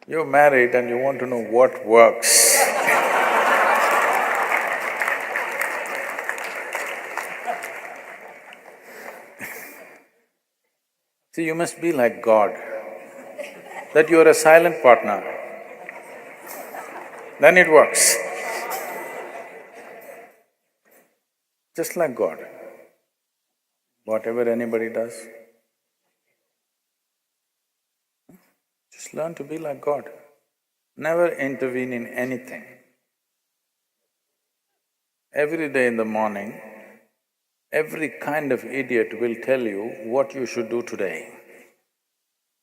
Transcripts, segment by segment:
You're married and you want to know what works. See, you must be like God, that you're a silent partner, then it works. Just like God. Whatever anybody does, just learn to be like God. Never intervene in anything. Every day in the morning, every kind of idiot will tell you what you should do today.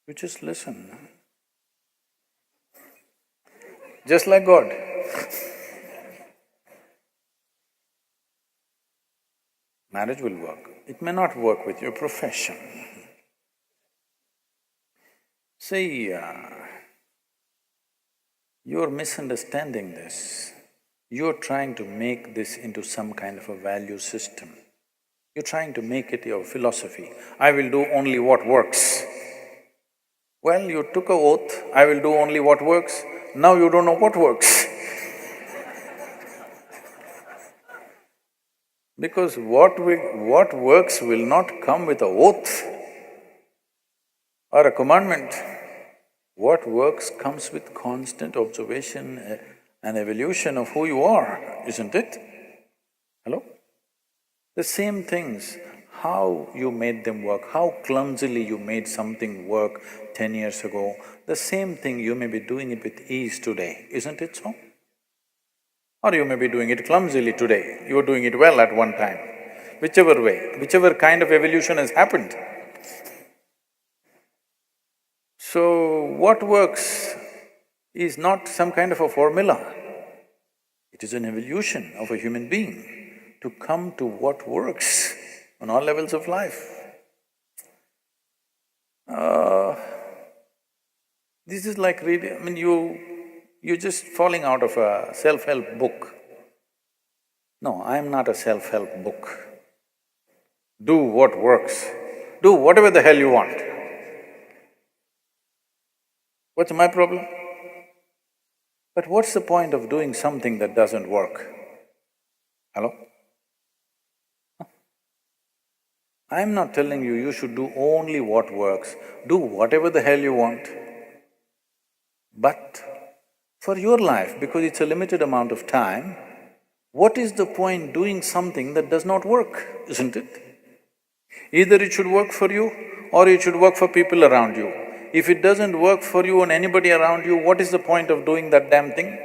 You just listen, just like God. Marriage will work. It may not work with your profession. See, you're misunderstanding this. You're trying to make this into some kind of a value system. You're trying to make it your philosophy. I will do only what works. Well, you took a oath, I will do only what works. Now you don't know what works. Because what works will not come with a oath or a commandment. What works comes with constant observation and evolution of who you are, isn't it? Hello? The same things, how you made them work, how clumsily you made something work 10 years ago, the same thing you may be doing it with ease today, isn't it so? Or you may be doing it clumsily today, you were doing it well at one time. Whichever way, whichever kind of evolution has happened. So, what works is not some kind of a formula, it is an evolution of a human being to come to what works on all levels of life. This is like reading… I mean, you're just falling out of a self-help book. No, I'm not a self-help book. Do what works. Do whatever the hell you want. What's my problem? But what's the point of doing something that doesn't work? Hello? I'm not telling you, you should do only what works, do whatever the hell you want. But for your life, because it's a limited amount of time, what is the point doing something that does not work, isn't it? Either it should work for you or it should work for people around you. If it doesn't work for you and anybody around you, what is the point of doing that damn thing?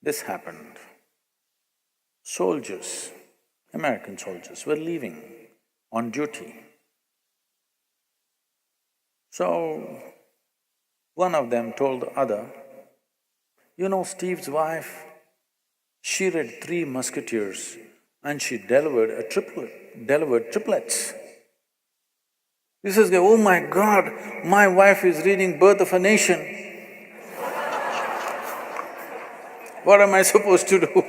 This happened. Soldiers, American soldiers were leaving on duty. So, one of them told the other, you know, Steve's wife, she read 3 Musketeers and she delivered triplets. He says, oh my God, my wife is reading Birth of a Nation. What am I supposed to do?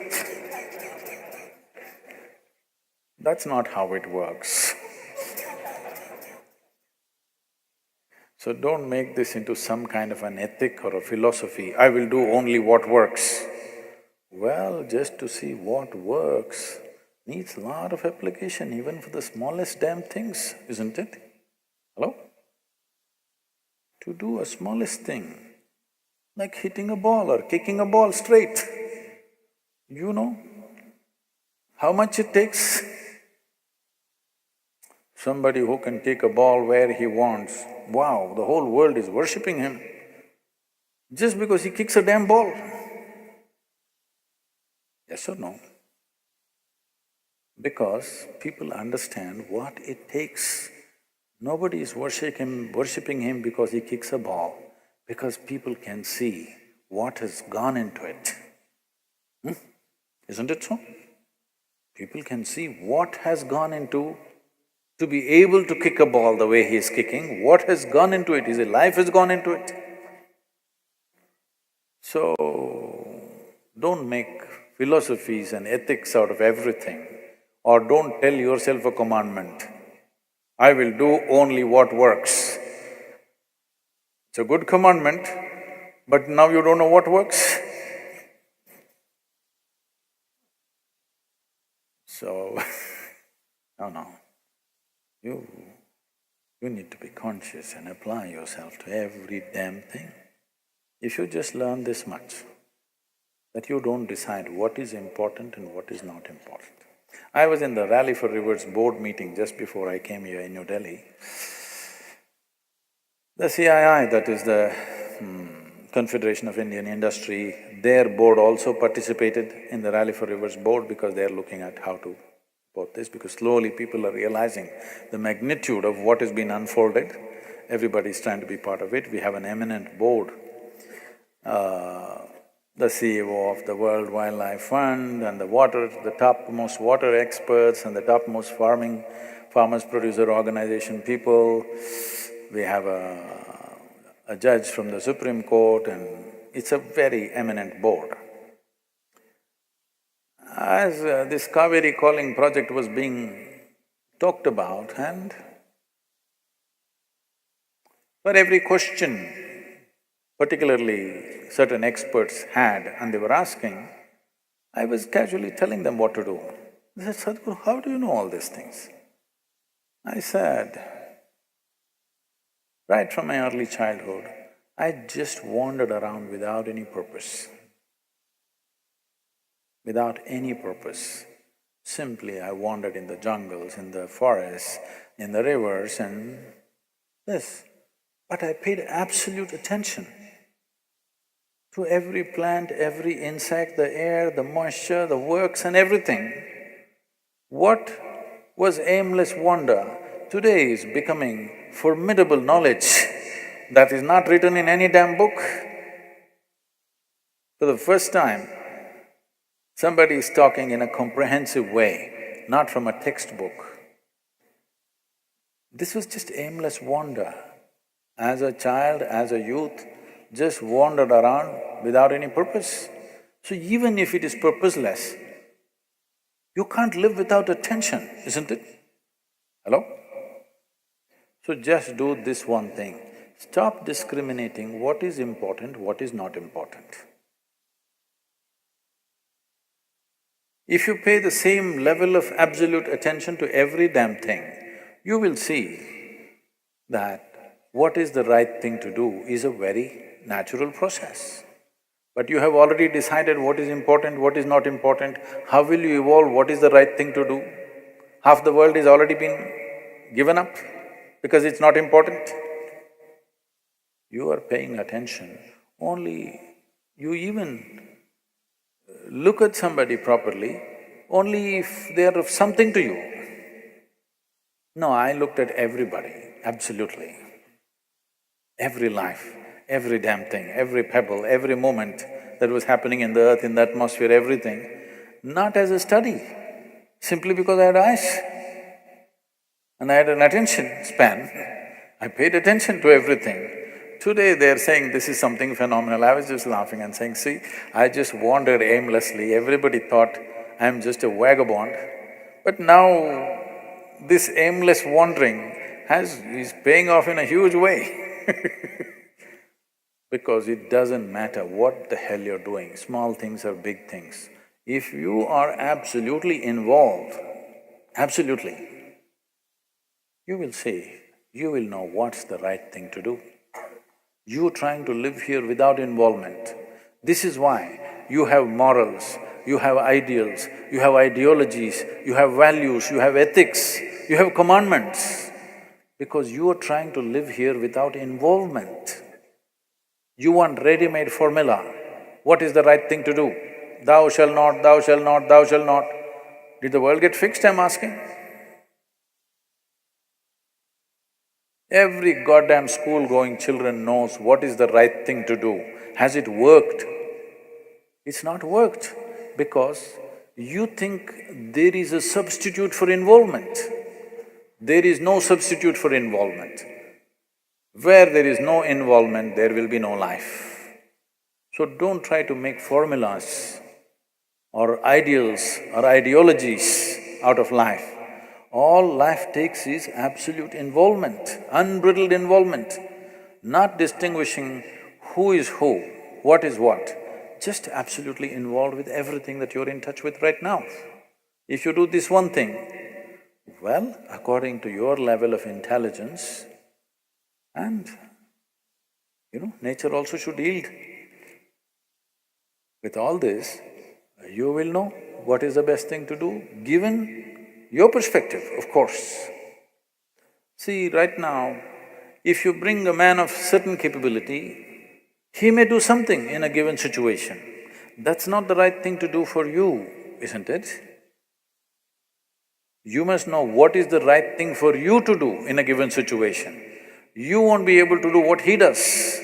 That's not how it works. So don't make this into some kind of an ethic or a philosophy, I will do only what works. Well, just to see what works needs a lot of application even for the smallest damn things, isn't it? Hello? To do a smallest thing, like hitting a ball or kicking a ball straight, you know how much it takes? Somebody who can kick a ball where he wants, wow, the whole world is worshipping him just because he kicks a damn ball. Yes or no? Because people understand what it takes. Nobody is worshipping him because he kicks a ball, because people can see what has gone into it. Isn't it so? People can see what has gone into to be able to kick a ball the way he is kicking, what has gone into it, his life has gone into it. So, don't make philosophies and ethics out of everything, or don't tell yourself a commandment, I will do only what works. It's a good commandment, but now you don't know what works. So, no. You, you need to be conscious and apply yourself to every damn thing. If you just learn this much, that you don't decide what is important and what is not important. I was in the Rally for Rivers board meeting just before I came here in New Delhi. The CII, that is the Confederation of Indian Industry, their board also participated in the Rally for Rivers board because they're looking at how to support this, because slowly people are realizing the magnitude of what has been unfolded. Everybody's trying to be part of it. We have an eminent board, the CEO of the World Wildlife Fund and the topmost water experts and the topmost farmers producer organization people. We have a judge from the Supreme Court, and it's a very eminent board. As this Kaveri calling project was being talked about, and for every question particularly certain experts had and they were asking, I was casually telling them what to do. They said, Sadhguru, how do you know all these things? I said, right from my early childhood, I just wandered around without any purpose. Without any purpose. Simply I wandered in the jungles, in the forests, in the rivers and this. But I paid absolute attention to every plant, every insect, the air, the moisture, the works and everything. What was aimless wonder today is becoming formidable knowledge that is not written in any damn book. For the first time, somebody is talking in a comprehensive way, not from a textbook. This was just aimless wonder. As a child, as a youth, just wandered around without any purpose. So even if it is purposeless, you can't live without attention, isn't it? Hello? So just do this one thing, stop discriminating what is important, what is not important. If you pay the same level of absolute attention to every damn thing, you will see that what is the right thing to do is a very natural process. But you have already decided what is important, what is not important, how will you evolve, what is the right thing to do? Half the world is already been given up because it's not important. You are paying attention, only you even look at somebody properly only if they are of something to you. No, I looked at everybody, absolutely. Every life, every damn thing, every pebble, every moment that was happening in the earth, in the atmosphere, everything, not as a study, simply because I had eyes and I had an attention span. I paid attention to everything. Today they're saying this is something phenomenal. I was just laughing and saying, see, I just wandered aimlessly, everybody thought I'm just a vagabond. But now this aimless wandering is paying off in a huge way. Because it doesn't matter what the hell you're doing, small things or big things. If you are absolutely involved, absolutely, you will see, you will know what's the right thing to do. You trying to live here without involvement. This is why you have morals, you have ideals, you have ideologies, you have values, you have ethics, you have commandments. Because you are trying to live here without involvement. You want ready-made formula. What is the right thing to do? Thou shalt not, thou shalt not, thou shalt not. Did the world get fixed, I'm asking? Every goddamn school-going children knows what is the right thing to do. Has it worked? It's not worked because you think there is a substitute for involvement. There is no substitute for involvement. Where there is no involvement, there will be no life. So don't try to make formulas or ideals or ideologies out of life. All life takes is absolute involvement, unbridled involvement. not distinguishing who is who, what is what, just absolutely involved with everything that you're in touch with right now. If you do this one thing, well, according to your level of intelligence, and nature also should yield. With all this, you will know what is the best thing to do, given your perspective, of course. See, right now, if you bring a man of certain capability, he may do something in a given situation. That's not the right thing to do for you, isn't it? You must know what is the right thing for you to do in a given situation. You won't be able to do what he does.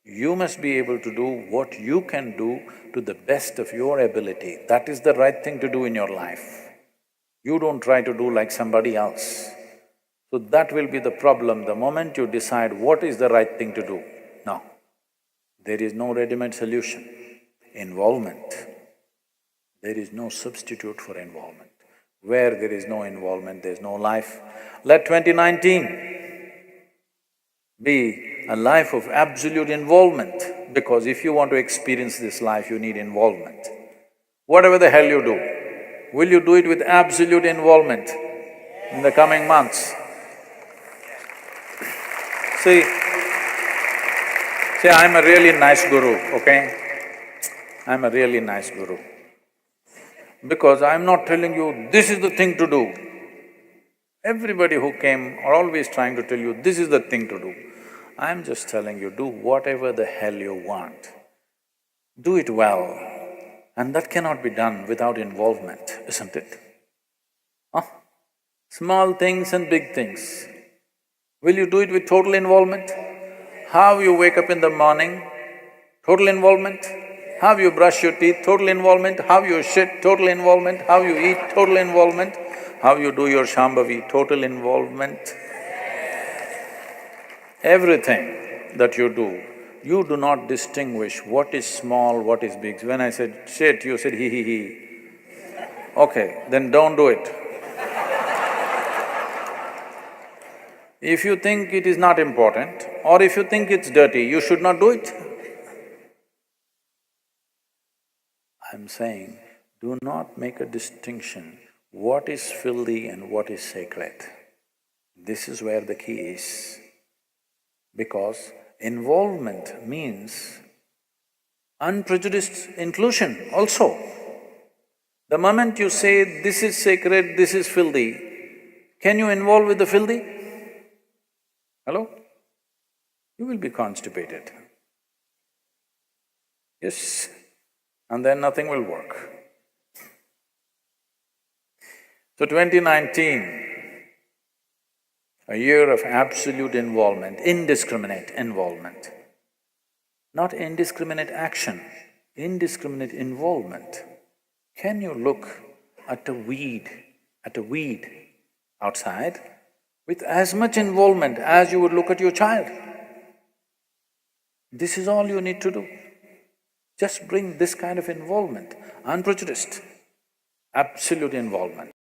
You must be able to do what you can do to the best of your ability. That is the right thing to do in your life. You don't try to do like somebody else. So that will be the problem the moment you decide what is the right thing to do. No, there is no ready-made solution. Involvement, there is no substitute for involvement. Where there is no involvement, there is no life. Let 2019 be a life of absolute involvement, because if you want to experience this life, you need involvement. Whatever the hell you do, will you do it with absolute involvement in the coming months? See, I'm a really nice guru, okay? I'm a really nice guru. Because I'm not telling you, this is the thing to do. Everybody who came are always trying to tell you, this is the thing to do. I'm just telling you, do whatever the hell you want. Do it well. And that cannot be done without involvement, isn't it? Huh? Small things and big things. Will you do it with total involvement? How you wake up in the morning, total involvement. How you brush your teeth, total involvement. How you shit, total involvement. How you eat, total involvement. How you do your Shambhavi, total involvement. Everything that you do not distinguish what is small, what is big. When I said shit, you said he. Okay, then don't do it. If you think it is not important, or if you think it's dirty, you should not do it. I'm saying, do not make a distinction what is filthy and what is sacred. This is where the key is. Because involvement means unprejudiced inclusion also. The moment you say, this is sacred, this is filthy, can you involve with the filthy? Hello? You will be constipated. Yes, and then nothing will work. So 2019, a year of absolute involvement, indiscriminate involvement. Not indiscriminate action, indiscriminate involvement. Can you look at a weed outside with as much involvement as you would look at your child? This is all you need to do. Just bring this kind of involvement, unprejudiced, absolute involvement.